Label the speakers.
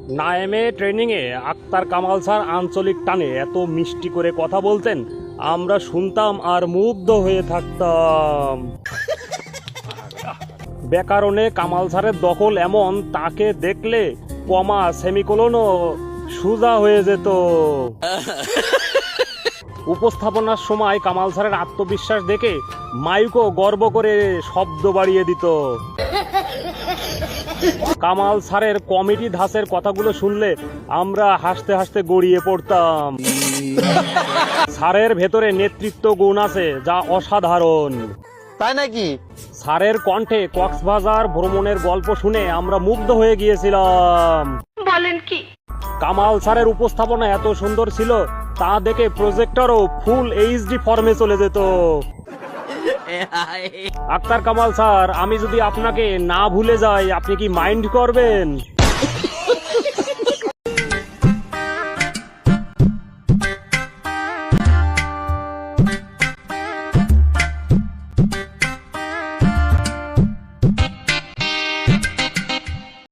Speaker 1: নায়েমে ট্রেনিংয়ে আক্তার কামাল স্যার আঞ্চলিক টানে এত মিষ্টি করে কথা বলতেন, আমরা শুনতাম আর মুগ্ধ হয়ে থাকতাম। ব্যাকরণে কামাল স্যারের দখল এমন, তাকে দেখলে কমা সেমিকোলনও সোজা হয়ে যেত। উপস্থাপনার সময় কামাল স্যারের আত্মবিশ্বাস দেখে মাইকও গর্ব করে শব্দ বাড়িয়ে দিত। কামাল স্যারের কমেডি ধাঁচের কথাগুলো শুনলে আমরা হাসতে হাসতে গড়িয়ে পড়তাম। স্যারের ভেতরে নেতৃত্ব গুণ আছে যা অসাধারণ।
Speaker 2: তাই নাকি?
Speaker 1: স্যারের কণ্ঠে কক্সবাজার ভ্রমণের গল্প শুনে আমরা মুগ্ধ হয়ে গিয়েছিলাম।
Speaker 3: বলেন কি?
Speaker 1: কামাল স্যারের উপস্থাপনা এত সুন্দর ছিল, তা দেখে প্রজেক্টরও ফুল এইচডি ফর্মে চলে যেত। আক্তার কামাল স্যার, আমি যদি আপনাকে না ভুলে যাই, আপনি কি মাইন্ড করবেন?